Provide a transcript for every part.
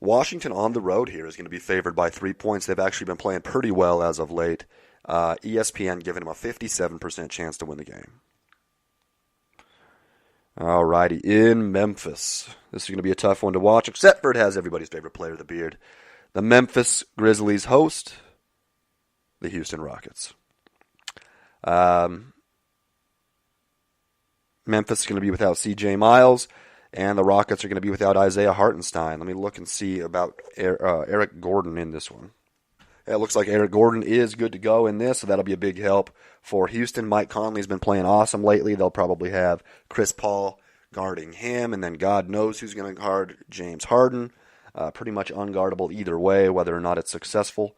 Washington on the road here is going to be favored by 3 points. They've actually been playing pretty well as of late. ESPN giving them a 57% chance to win the game. Alrighty, in Memphis. This is going to be a tough one to watch, except for it has everybody's favorite player, the Beard. The Memphis Grizzlies host the Houston Rockets. Memphis is going to be without C.J. Miles, and the Rockets are going to be without Isaiah Hartenstein. Let me look and see about Eric Gordon in this one. It looks like Eric Gordon is good to go in this, so that'll be a big help for Houston. Mike Conley's been playing awesome lately. They'll probably have Chris Paul guarding him, and then God knows who's going to guard James Harden. Pretty much unguardable either way, whether or not it's successful.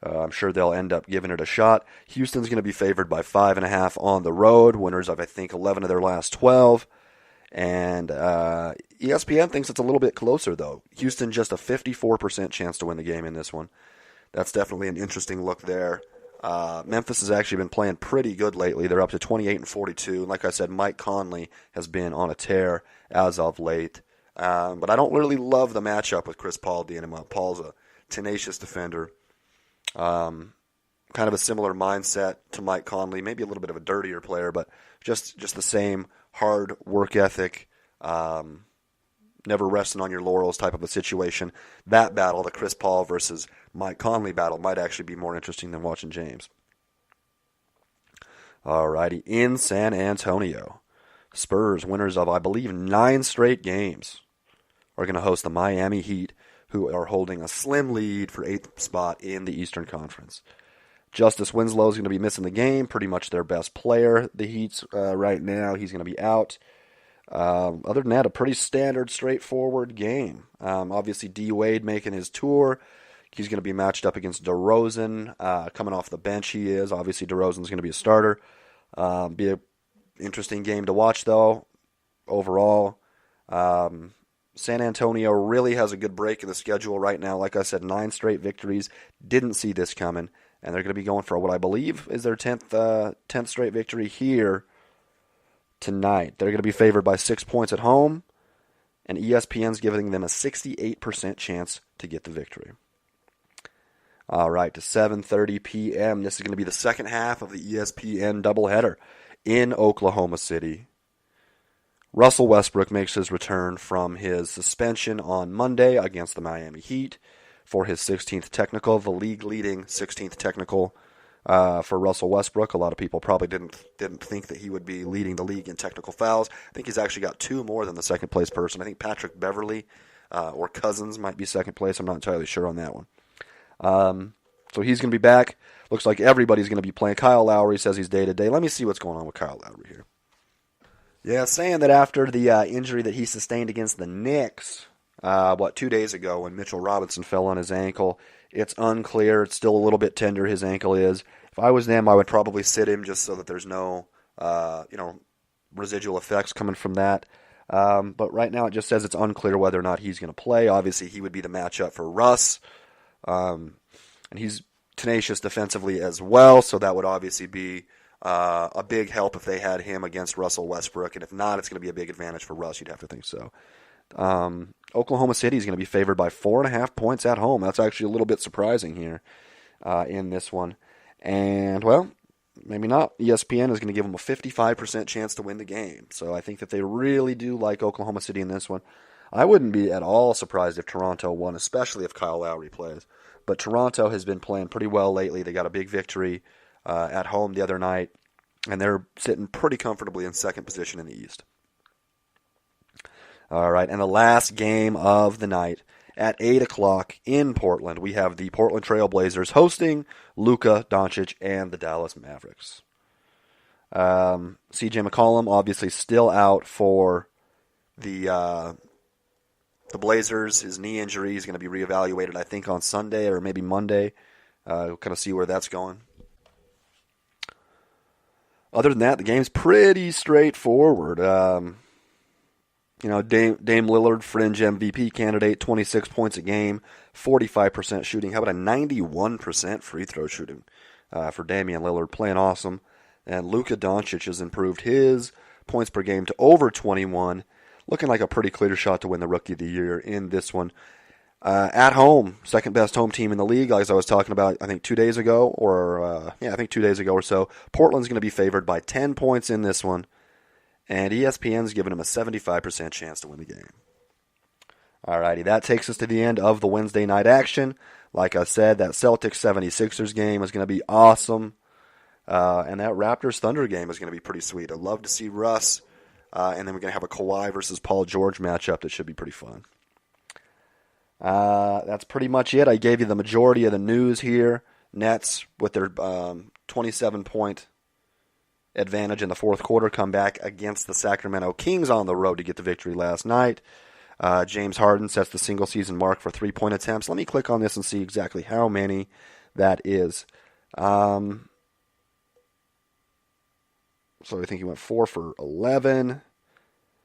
I'm sure they'll end up giving it a shot. Houston's going to be favored by 5.5 on the road. Winners of, I think, 11 of their last 12. And ESPN thinks it's a little bit closer, though. Houston just a 54% chance to win the game in this one. That's definitely an interesting look there. Memphis has actually been playing pretty good lately. They're up to 28-42. And like I said, Mike Conley has been on a tear as of late. But I don't really love the matchup with Chris Paul being him up. Paul's a tenacious defender. Kind of a similar mindset to Mike Conley. Maybe a little bit of a dirtier player, but just the same hard work ethic. Never resting on your laurels type of a situation. That battle, the Chris Paul versus Mike Conley battle, might actually be more interesting than watching James. Alrighty, in San Antonio, Spurs, winners of, I believe, 9 straight games, are going to host the Miami Heat, who are holding a slim lead for 8th spot in the Eastern Conference. Justice Winslow is going to be missing the game, pretty much their best player. The Heat's right now, he's going to be out. Other than that, a pretty standard, straightforward game. Obviously, D. Wade making his tour. He's going to be matched up against DeRozan. Coming off the bench, he is. Obviously, DeRozan's going to be a starter. Be an interesting game to watch, though, overall. San Antonio really has a good break in the schedule right now. Like I said, 9 straight victories. Didn't see this coming. And they're going to be going for what I believe is their 10th straight victory here tonight. They're going to be favored by 6 points at home, and ESPN's giving them a 68% chance to get the victory. All right, to 7:30 p.m. This is going to be the second half of the ESPN doubleheader in Oklahoma City. Russell Westbrook makes his return from his suspension on Monday against the Miami Heat for his 16th technical, the league-leading 16th technical for Russell Westbrook. A lot of people probably didn't think that he would be leading the league in technical fouls. I think he's actually got 2 more than the second-place person. I think Patrick Beverley or Cousins might be second place. I'm not entirely sure on that one. So he's going to be back. Looks like everybody's going to be playing. Kyle Lowry says he's day-to-day. Let me see what's going on with Kyle Lowry here. Yeah, saying that after the injury that he sustained against the Knicks, 2 days ago when Mitchell Robinson fell on his ankle, it's unclear. It's still a little bit tender, his ankle is. If I was them, I would probably sit him just so that there's no, residual effects coming from that. But right now it just says it's unclear whether or not he's going to play. Obviously, he would be the matchup for Russ. And he's tenacious defensively as well, so that would obviously be a big help if they had him against Russell Westbrook. And if not, it's going to be a big advantage for Russ. You'd have to think so. Oklahoma City is going to be favored by 4.5 points at home. That's actually a little bit surprising here in this one. And, well, maybe not. ESPN is going to give them a 55% chance to win the game. So I think that they really do like Oklahoma City in this one. I wouldn't be at all surprised if Toronto won, especially if Kyle Lowry plays. But Toronto has been playing pretty well lately. They got a big victory at home the other night, and they're sitting pretty comfortably in second position in the East. All right, and the last game of the night at 8 o'clock in Portland, we have the Portland Trail Blazers hosting Luka Doncic and the Dallas Mavericks. C.J. McCollum obviously still out for the Blazers. His knee injury is going to be reevaluated, I think, on Sunday or maybe Monday. We'll kind of see where that's going. Other than that, the game's pretty straightforward. Dame Lillard, fringe MVP candidate, 26 points a game, 45% shooting. How about a 91% free throw shooting for Damian Lillard, playing awesome. And Luka Doncic has improved his points per game to over 21, looking like a pretty clear shot to win the Rookie of the Year in this one. At home, second best home team in the league, as I was talking about, I think 2 days ago, I think 2 days ago or so. Portland's going to be favored by 10 points in this one, and ESPN's giving them a 75% chance to win the game. Alrighty, that takes us to the end of the Wednesday night action. Like I said, that Celtics 76ers game is going to be awesome, and that Raptors Thunder game is going to be pretty sweet. I'd love to see Russ, and then we're going to have a Kawhi versus Paul George matchup that should be pretty fun. That's pretty much it. I gave you the majority of the news here. Nets, with their 27-point advantage in the fourth quarter, come back against the Sacramento Kings on the road to get the victory last night. James Harden sets the single-season mark for three-point attempts. Let me click on this and see exactly how many that is. So I think he went 4 for 11.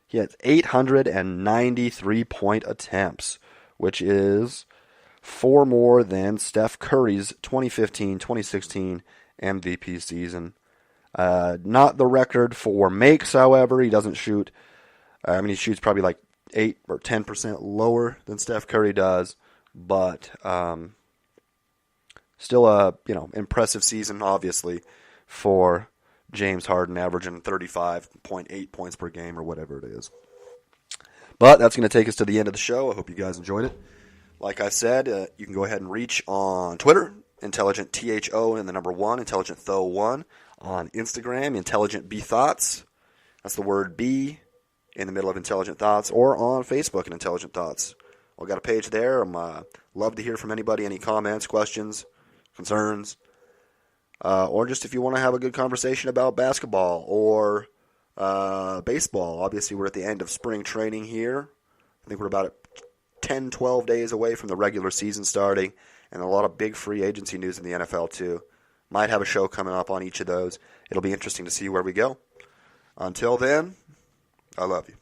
He had 893 point attempts, which is 4 more than Steph Curry's 2015-2016 MVP season. Not the record for makes, however. He doesn't shoot. He shoots probably like 8 or 10% lower than Steph Curry does, but still a impressive season, obviously, for James Harden, averaging 35.8 points per game or whatever it is. But that's going to take us to the end of the show. I hope you guys enjoyed it. Like I said, you can go ahead and reach on Twitter, Intelligent THO and the number 1, Intelligent Tho 1. On Instagram, Intelligent B Thoughts. That's the word B in the middle of Intelligent Thoughts. Or on Facebook at Intelligent Thoughts. I've got a page there. Love to hear from anybody, any comments, questions, concerns. Or just if you want to have a good conversation about basketball or baseball. Obviously, we're at the end of spring training here. I think we're about 10, 12 days away from the regular season starting, and a lot of big free agency news in the NFL too. Might have a show coming up on each of those. It'll be interesting to see where we go. Until then, I love you.